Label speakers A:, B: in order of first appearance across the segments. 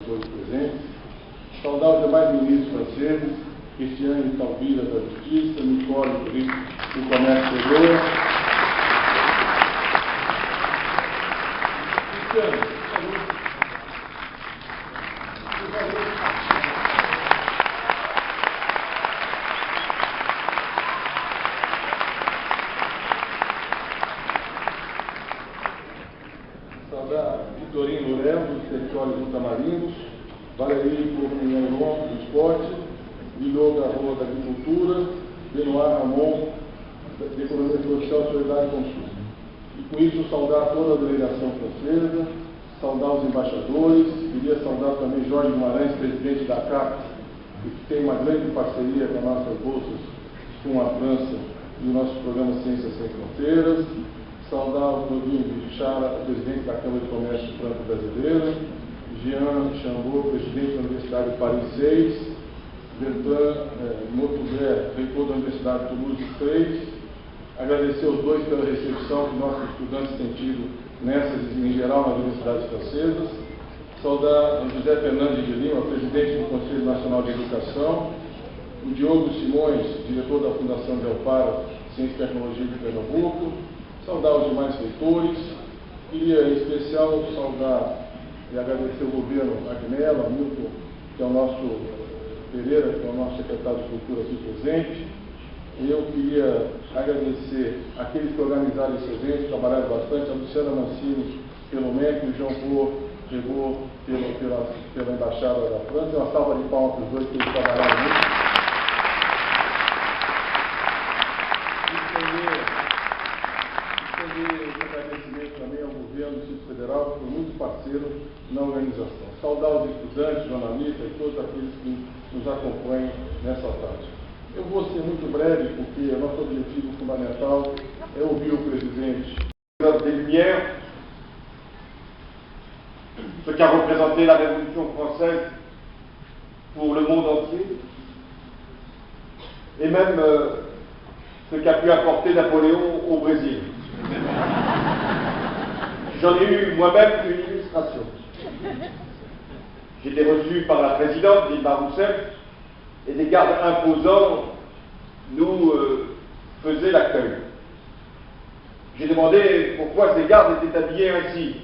A: todos presentes, saudar os demais ministros franceses, Cristiane Taubira da Justiça, Nicole do Comércio Exterior. Cristiane, saudar Vitorino Lourenço, dos territórios ultramarinos, Valerie Corminon, do esporte, Guilherme Garro, da agricultura, Benoit Ramon, da economia social, solidariedade e consumo. E com isso saudar toda a delegação francesa, saudar os embaixadores, queria saudar também Jorge Guimarães, presidente da CAP, que tem uma grande parceria com as nossas bolsas, com a França e o nosso programa Ciências Sem Fronteiras, saudar o Claudinho Bichara, presidente da Câmara de Comércio Franco-Brasileira, Jean Chambot, presidente da Universidade de Paris 6, Bertrand Motoubert, reitor da Universidade de Toulouse 3, agradecer os dois pela recepção que nossos estudantes têm tido nessas e em geral nas universidades francesas, saudar o José Fernandes de Lima, presidente do Conselho Nacional de Educação, o Diogo Simões, diretor da Fundação de Amparo, Ciência e Tecnologia de Pernambuco, saudar os demais reitores, queria em especial saudar e agradecer o governo Agnella, Milton, que é o nosso Pereira, que é o nosso secretário de Cultura aqui presente. Eu queria agradecer aqueles que organizaram esse evento, trabalharam bastante, a Luciana Mancini pelo MEC, o João Paul chegou pela Embaixada da França. Uma salva de palmas para os dois que eles trabalharam muito. Esse agradecimento também ao governo do Distrito Federal, que foi muito parceiro na organização. Saudar os estudantes, jornalistas e todos aqueles que nos acompanham nessa tarde. Eu vou ser muito breve, porque o nosso objetivo fundamental é ouvir o presidente.
B: Des Lumières, ce qu'a représenté la Révolution française pour le monde entier, et même ce qu'a pu apporter Napoléon au Brésil. J'en ai eu moi-même une illustration. J'étais reçu par la présidente Dilma Rousseff et des gardes imposants nous faisaient l'accueil. J'ai demandé pourquoi ces gardes étaient habillés ainsi,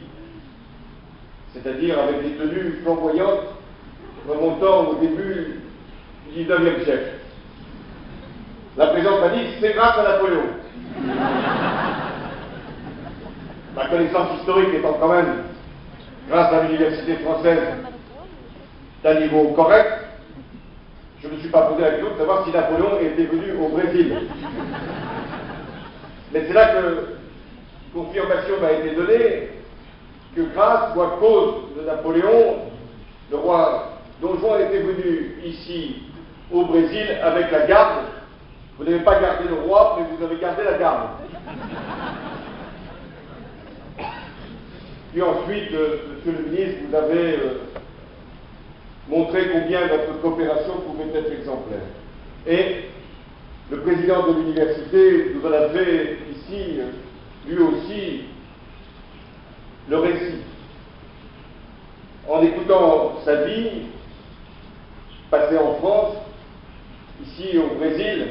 B: c'est-à-dire avec des tenues flamboyantes remontant au début du XIXe siècle. La présidente m'a dit c'est grâce à Napoléon. Ma connaissance historique étant quand même, grâce à l'université française, d'un niveau correct, je ne me suis pas posé la question de savoir si Napoléon était venu au Brésil. Mais c'est là que confirmation m'a été donnée que grâce ou à cause de Napoléon, le roi Don Juan était venu ici au Brésil avec la garde. Vous n'avez pas gardé le roi, mais vous avez gardé la garde. Puis ensuite, Monsieur le ministre, vous avez montré combien notre coopération pouvait être exemplaire. Et le président de l'université nous en a fait ici, lui aussi, le récit. En écoutant sa vie, passée en France, ici au Brésil,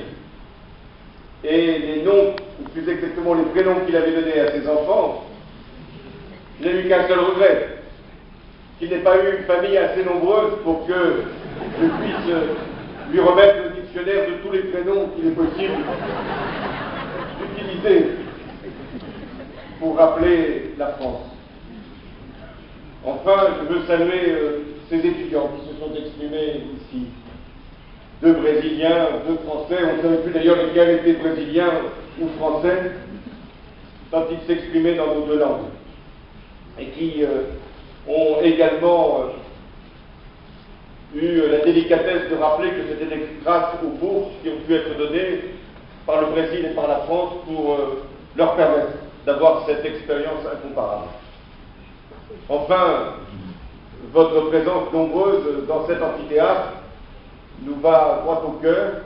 B: et les noms, ou plus exactement les prénoms qu'il avait donnés à ses enfants, je n'ai eu qu'un seul regret, qu'il n'ait pas eu une famille assez nombreuse pour que je puisse lui remettre le dictionnaire de tous les prénoms qu'il est possible d'utiliser pour rappeler la France. Enfin, je veux saluer ces étudiants qui se sont exprimés ici. Deux Brésiliens, deux Français, on ne savait plus d'ailleurs lesquels étaient brésiliens ou français, tant ils s'exprimaient dans nos deux langues. Et qui ont également eu la délicatesse de rappeler que c'était grâce aux bourses qui ont pu être données par le Brésil et par la France pour leur permettre d'avoir cette expérience incomparable. Enfin, votre présence nombreuse dans cet amphithéâtre nous va droit au cœur,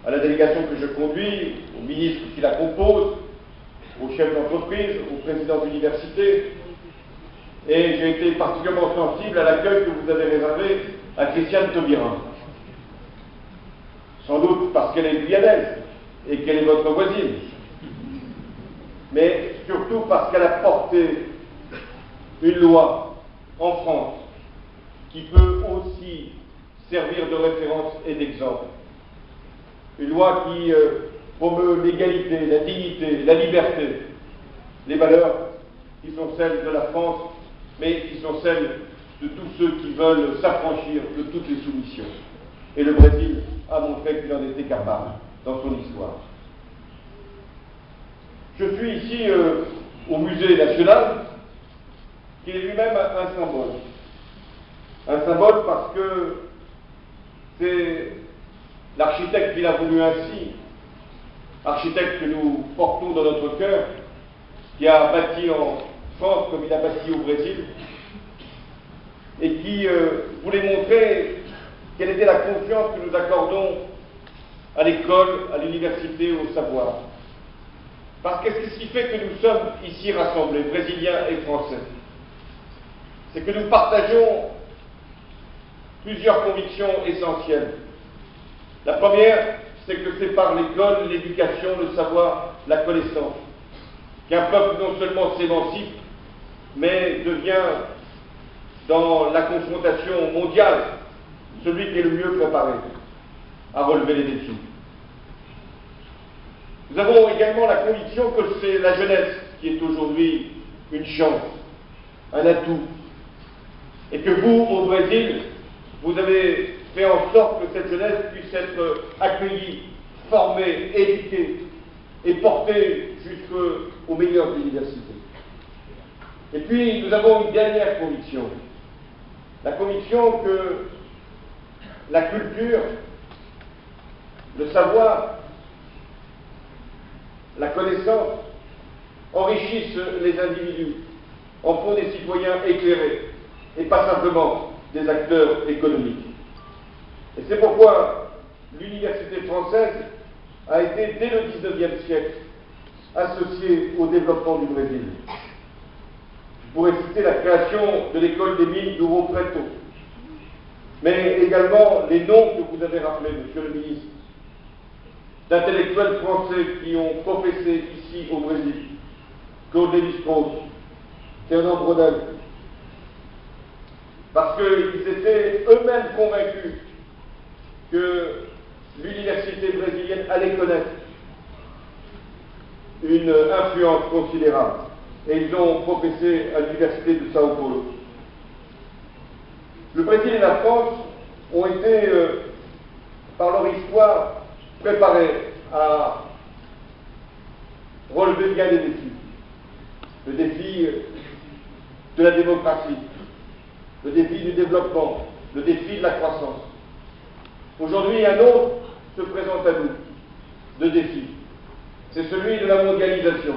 B: à la délégation que je conduis, aux ministres qui la composent, aux chefs d'entreprise, aux présidents d'université, et j'ai été particulièrement sensible à l'accueil que vous avez réservé à Christiane Taubira. Sans doute parce qu'elle est guyanaise et qu'elle est votre voisine, mais surtout parce qu'elle a porté une loi en France qui peut aussi servir de référence et d'exemple. Une loi qui promeut l'égalité, la dignité, la liberté, les valeurs qui sont celles de la France, mais qui sont celles de tous ceux qui veulent s'affranchir de toutes les soumissions. Et le Brésil a montré qu'il en était capable dans son histoire. Je suis ici au Musée national, qui est lui-même un symbole. Un symbole parce que c'est l'architecte qui l'a voulu ainsi, architecte que nous portons dans notre cœur, qui a bâti en France comme il a bâti au Brésil, et qui voulait montrer quelle était la confiance que nous accordons à l'école, à l'université, au savoir. Parce que c'est ce qui fait que nous sommes ici rassemblés, Brésiliens et Français. C'est que nous partageons plusieurs convictions essentielles. La première, c'est que c'est par l'école, l'éducation, le savoir, la connaissance, qu'un peuple non seulement s'émancipe, mais devient, dans la confrontation mondiale, celui qui est le mieux préparé à relever les défis. Nous avons également la conviction que c'est la jeunesse qui est aujourd'hui une chance, un atout, et que vous, au Brésil, vous avez fait en sorte que cette jeunesse puisse être accueillie, formée, éduquée et portée jusqu'aux meilleures universités. Et puis, nous avons une dernière conviction, la conviction que la culture, le savoir, la connaissance enrichissent les individus, en font des citoyens éclairés et pas simplement des acteurs économiques. Et c'est pourquoi l'université française a été, dès le XIXe siècle, associée au développement du Brésil. Je pourrais citer la création de l'école des mines d'Ouro Preto, mais également les noms que vous avez rappelés, Monsieur le ministre, d'intellectuels français qui ont professé ici au Brésil, Claude Lévi-Strauss, Fernand Braudel, parce qu'ils étaient eux-mêmes convaincus que l'université brésilienne allait connaître une influence considérable. Et ils ont professé à l'université de Sao Paulo. Le Brésil et la France ont été, par leur histoire, préparés à relever bien des défis. Le défi de la démocratie, le défi du développement, le défi de la croissance. Aujourd'hui, un autre se présente à nous, de défis. C'est celui de la mondialisation.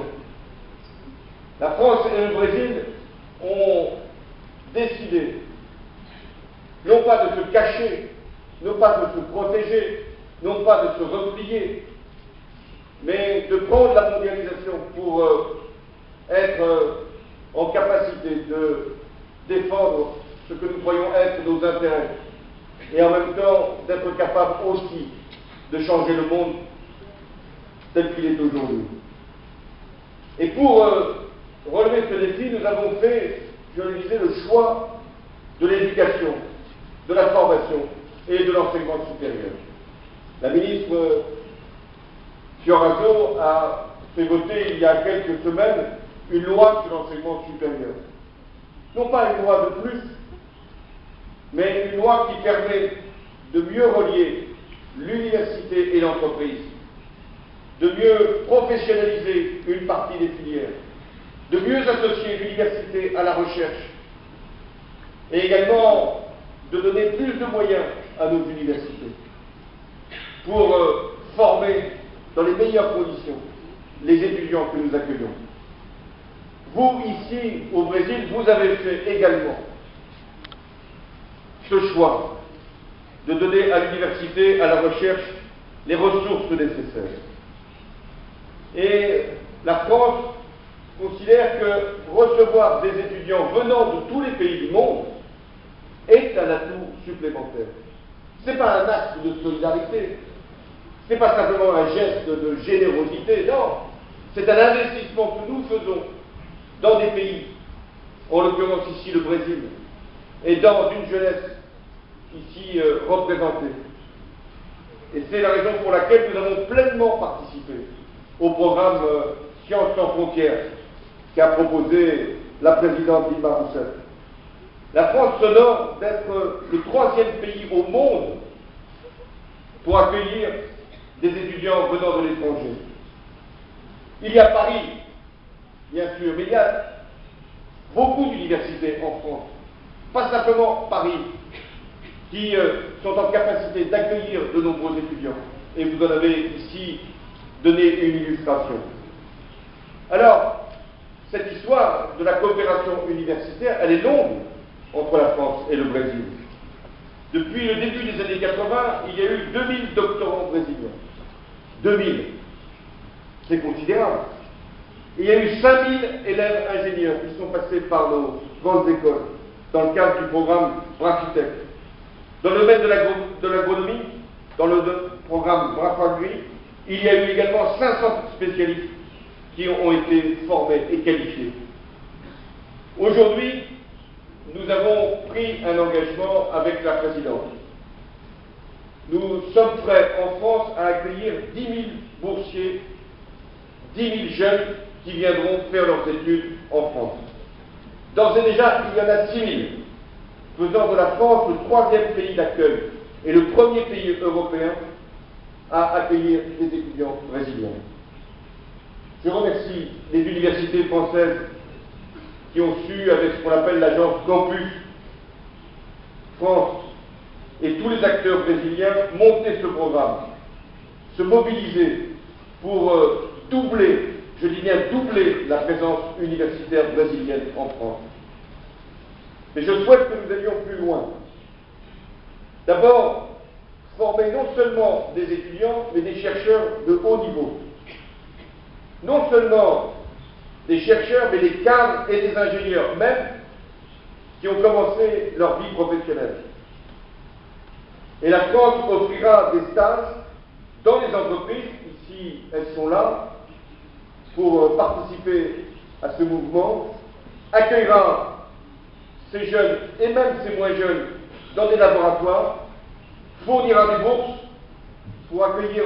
B: La France et le Brésil ont décidé, non pas de se cacher, non pas de se protéger, non pas de se replier, mais de prendre la mondialisation pour être en capacité de défendre ce que nous croyons être nos intérêts, et en même temps d'être capable aussi de changer le monde tel qu'il est aujourd'hui. Et pour relever ce défi, nous avons fait, je le disais, le choix de l'éducation, de la formation et de l'enseignement supérieur. La ministre Fioraso a fait voter il y a quelques semaines une loi sur l'enseignement supérieur. Non pas une loi de plus, mais une loi qui permet de mieux relier l'université et l'entreprise, de mieux professionnaliser une partie des filières, de mieux associer l'université à la recherche, et également de donner plus de moyens à nos universités pour former dans les meilleures conditions les étudiants que nous accueillons. Vous, ici, au Brésil, vous avez fait également ce choix de donner à l'université, à la recherche, les ressources nécessaires. Et la France considère que recevoir des étudiants venant de tous les pays du monde est un atout supplémentaire. Ce n'est pas un acte de solidarité, ce n'est pas simplement un geste de générosité, non. C'est un investissement que nous faisons dans des pays, en l'occurrence ici le Brésil, et dans une jeunesse ici représentée. Et c'est la raison pour laquelle nous avons pleinement participé au programme Sciences sans frontières qu'a proposé la présidente Dilma Rousseff. La France s'honore d'être le 3e pays au monde pour accueillir des étudiants venant de l'étranger. Il y a Paris, bien sûr, mais il y a beaucoup d'universités en France, pas simplement Paris, qui sont en capacité d'accueillir de nombreux étudiants. Et vous en avez ici donné une illustration. Alors, cette histoire de la coopération universitaire, elle est longue entre la France et le Brésil. Depuis le début des années 80, il y a eu 2000 doctorants brésiliens. 2000. C'est considérable. Et il y a eu 5000 élèves ingénieurs qui sont passés par nos grandes écoles dans le cadre du programme Brafitech. Dans le domaine de l'agronomie, dans le programme Brafagri, il y a eu également 500 spécialistes qui ont été formés et qualifiés. Aujourd'hui, nous avons pris un engagement avec la présidente. Nous sommes prêts en France à accueillir 10 000 boursiers, 10 000 jeunes qui viendront faire leurs études en France. D'ores et déjà, il y en a 6 000, faisant de la France le 3e pays d'accueil et le 1er pays européen à accueillir des étudiants brésiliens. Je remercie les universités françaises qui ont su, avec ce qu'on appelle l'agence Campus France et tous les acteurs brésiliens, monter ce programme, se mobiliser pour doubler, je dis bien doubler, la présence universitaire brésilienne en France. Et je souhaite que nous allions plus loin. D'abord, former non seulement des étudiants, mais des chercheurs de haut niveau. Non seulement des chercheurs, mais des cadres et des ingénieurs, même, qui ont commencé leur vie professionnelle. Et la France offrira des stages dans les entreprises, ici elles sont là, pour participer à ce mouvement, accueillera ces jeunes, et même ces moins jeunes, dans des laboratoires, fournira des bourses pour accueillir,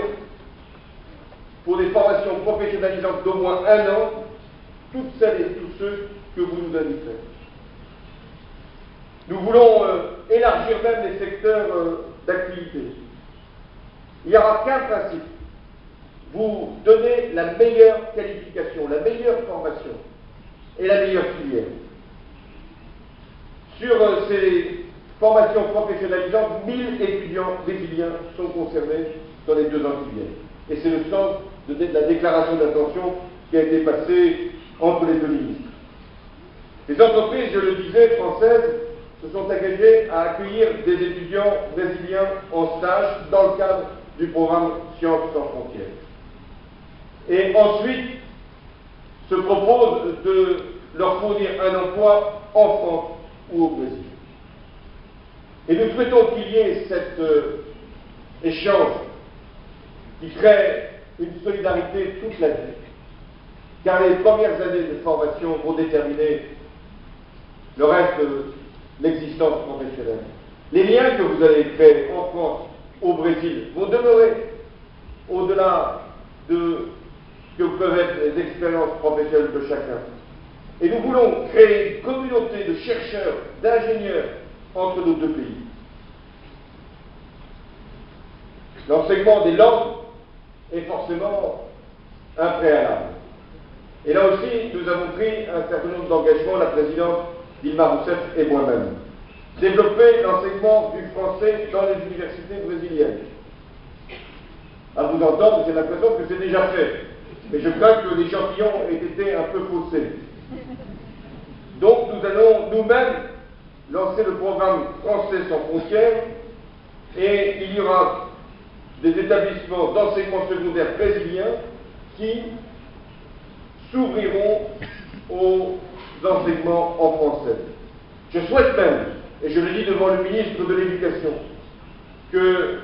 B: pour des formations professionnalisantes d'au moins 1 an, toutes celles et tous ceux que vous nous invitez. Nous voulons élargir même les secteurs d'activité. Il n'y aura qu'un principe. Vous donnez la meilleure qualification, la meilleure formation et la meilleure filière. Sur ces formations professionnalisantes, 1000 étudiants brésiliens sont concernés dans les 2 ans qui viennent. Et c'est le sens de la déclaration d'intention qui a été passée entre les 2 ministres. Les entreprises, je le disais, françaises, se sont engagées à accueillir des étudiants brésiliens en stage dans le cadre du programme Sciences sans frontières. Et ensuite, se proposent de leur fournir un emploi en France ou au Brésil. Et nous souhaitons qu'il y ait cet échange qui crée une solidarité toute la vie. Car les premières années de formation vont déterminer le reste de l'existence professionnelle. Les liens que vous allez créer en France, au Brésil, vont demeurer au-delà de ce que peuvent être les expériences professionnelles de chacun. Et nous voulons créer une communauté de chercheurs, d'ingénieurs entre nos 2 pays. L'enseignement des langues est forcément un préalable. Et là aussi, nous avons pris un certain nombre d'engagements, la présidente Dilma Rousseff et moi-même. Développer l'enseignement du français dans les universités brésiliennes. À vous entendre, j'ai l'impression que c'est déjà fait. Mais je crains que l'échantillon ait été un peu faussé. Donc nous allons nous-mêmes lancer le programme Français sans frontières et il y aura des établissements d'enseignement secondaire brésiliens qui s'ouvriront aux enseignements en français. Je souhaite même, et je le dis devant le ministre de l'Éducation, que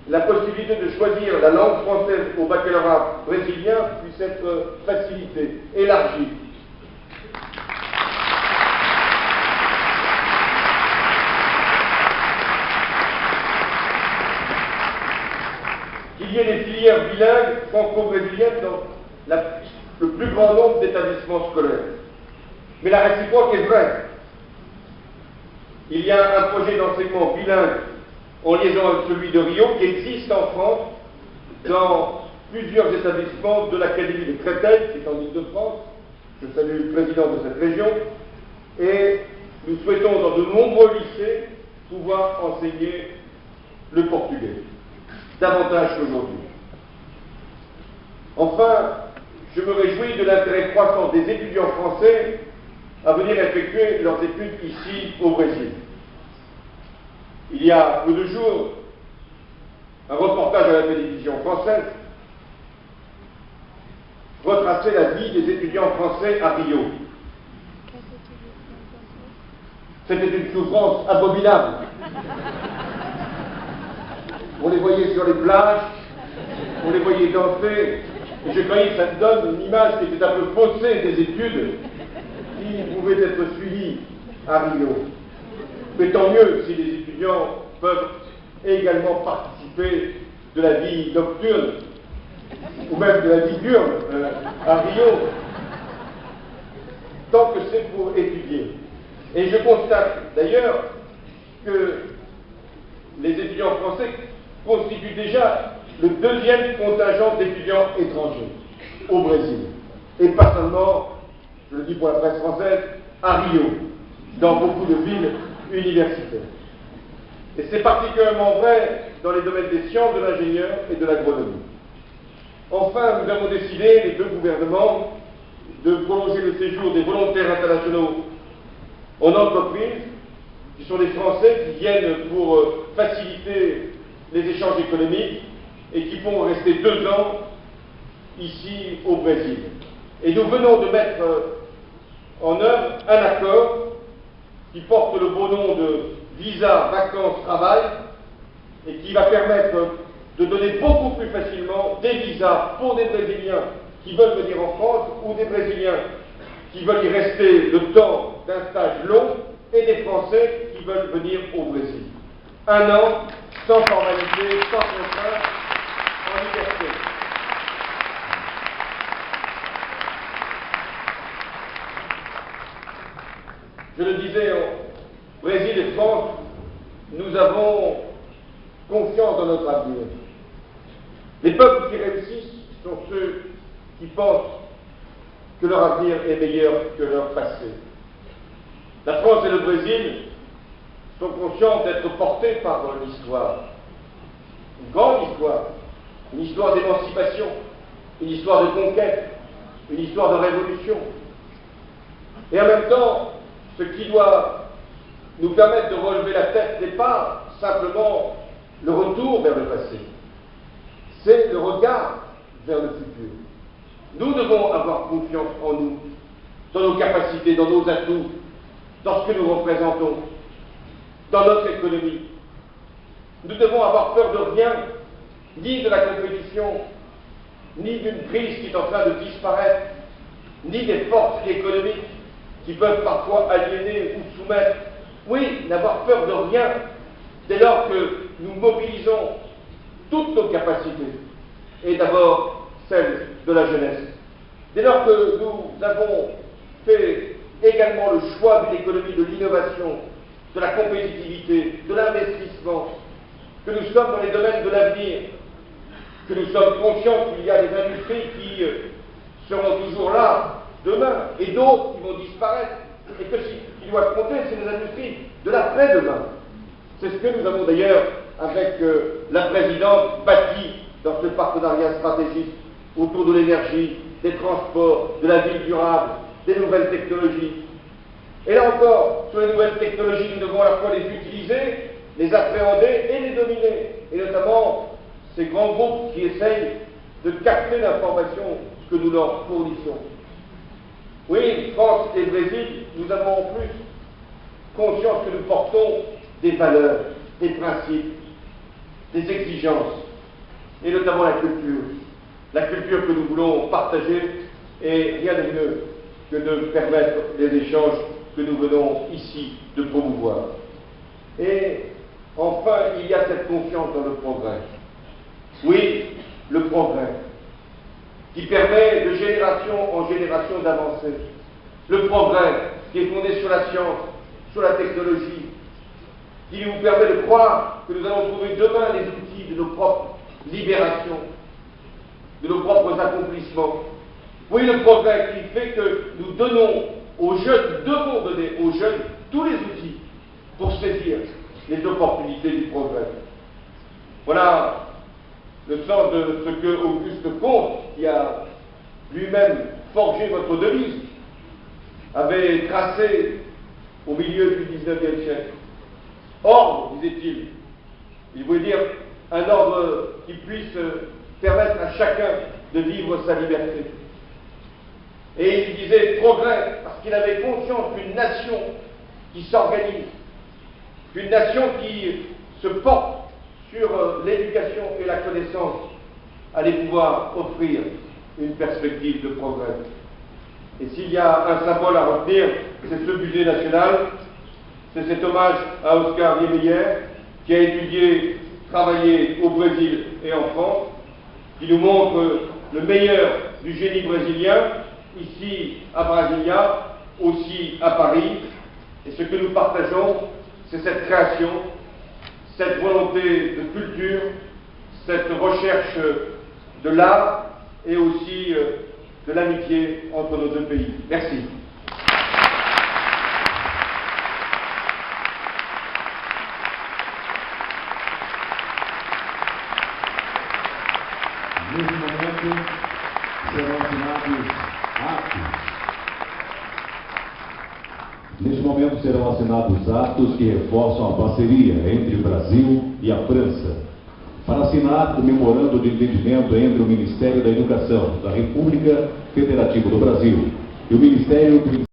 B: la possibilité de choisir la langue française au baccalauréat brésilien puisse être facilitée, élargie. Qu'il y ait des filières bilingues franco-brésiliennes dans le plus grand nombre d'établissements scolaires. Mais la réciproque est vraie. Il y a un projet d'enseignement bilingue en liaison avec celui de Rio qui existe en France dans plusieurs établissements de l'Académie de Créteil, qui est en Île-de-France. Je salue le président de cette région. Et nous souhaitons dans de nombreux lycées pouvoir enseigner le portugais, davantage qu'aujourd'hui. Enfin, je me réjouis de l'intérêt croissant des étudiants français à venir effectuer leurs études ici au Brésil. Il y a peu de jours, un reportage à la télévision française retraçait la vie des étudiants français à Rio. C'était une souffrance abominable. On les voyait sur les plages, on les voyait danser, et je croyais que ça me donne une image qui était un peu faussée des études qui pouvaient être suivies à Rio. Mais tant mieux si les étudiants peuvent également participer de la vie nocturne, ou même de la vie diurne à Rio, tant que c'est pour étudier. Et je constate d'ailleurs que les étudiants français constituent déjà le deuxième contingent d'étudiants étrangers au Brésil. Et pas seulement, je le dis pour la presse française, à Rio, dans beaucoup de villes universitaires. Et c'est particulièrement vrai dans les domaines des sciences, de l'ingénieur et de l'agronomie. Enfin, nous avons décidé, les deux gouvernements, de prolonger le séjour des volontaires internationaux en entreprise, qui sont des Français qui viennent pour faciliter les échanges économiques et qui vont rester 2 ans ici au Brésil. Et nous venons de mettre en œuvre un accord qui porte le beau nom de visa, vacances, travail, et qui va permettre de donner beaucoup plus facilement des visas pour des Brésiliens qui veulent venir en France ou des Brésiliens qui veulent y rester le temps d'un stage long et des Français qui veulent venir au Brésil. 1 an, sans formalité, sans contrainte, en liberté. Je le disais, au Brésil et France, nous avons confiance dans notre avenir. Les peuples qui réussissent sont ceux qui pensent que leur avenir est meilleur que leur passé. La France et le Brésil sont conscients d'être portés par l'histoire. Une grande histoire, une histoire d'émancipation, une histoire de conquête, une histoire de révolution. Et en même temps, ce qui doit nous permettre de relever la tête n'est pas simplement le retour vers le passé, c'est le regard vers le futur. Nous devons avoir confiance en nous, dans nos capacités, dans nos atouts, dans ce que nous représentons, dans notre économie. Nous devons avoir peur de rien, ni de la compétition, ni d'une crise qui est en train de disparaître, ni des forces économiques qui peuvent parfois aliéner ou soumettre. Oui, n'avoir peur de rien, dès lors que nous mobilisons toutes nos capacités, et d'abord celles de la jeunesse. Dès lors que nous avons fait également le choix d'une économie de l'innovation, de la compétitivité, de l'investissement, que nous sommes dans les domaines de l'avenir, que nous sommes conscients qu'il y a des industries qui seront toujours là demain et d'autres qui vont disparaître, et que ce qui doit compter, c'est les industries de l'après-demain. C'est ce que nous avons d'ailleurs avec la présidente bâti dans ce partenariat stratégique autour de l'énergie, des transports, de la ville durable, des nouvelles technologies. Et là encore, sur les nouvelles technologies, nous devons à la fois les utiliser, les appréhender et les dominer. Et notamment ces grands groupes qui essayent de capter l'information que nous leur fournissons. Oui, France et Brésil, nous avons en plus conscience que nous portons des valeurs, des principes, des exigences, et notamment la culture que nous voulons partager, et rien de mieux que de permettre les échanges que nous venons ici de promouvoir. Et enfin, il y a cette confiance dans le progrès. Oui, le progrès, qui permet de génération en génération d'avancer. Le progrès qui est fondé sur la science, sur la technologie, qui nous permet de croire que nous allons trouver demain les outils de nos propres libérations, de nos propres accomplissements. Oui, le progrès qui fait que nous donnons aux jeunes, devons donner aux jeunes tous les outils pour saisir les opportunités du progrès. Voilà le sens de ce que Auguste Comte, qui a lui-même forgé votre devise, avait tracé au milieu du XIXe siècle. Ordre, disait-il, il voulait dire un ordre qui puisse permettre à chacun de vivre sa liberté. Et il disait progrès, parce qu'il avait conscience qu'une nation qui s'organise, qu'une nation qui se porte sur l'éducation et la connaissance, allait pouvoir offrir une perspective de progrès. Et s'il y a un symbole à retenir, c'est ce musée national, c'est cet hommage à Oscar Niemeyer, qui a étudié, travaillé au Brésil et en France, qui nous montre le meilleur du génie brésilien, ici à Brasilia, aussi à Paris. Et ce que nous partageons, c'est cette création, cette volonté de culture, cette recherche de l'art et aussi de l'amitié entre nos deux pays. Merci.
C: Nesse momento serão assinados atos. Neste momento serão assinados atos que reforçam a parceria entre o Brasil e a França, para assinar o memorando de entendimento entre o Ministério da Educação da República Federativa do Brasil e o Ministério do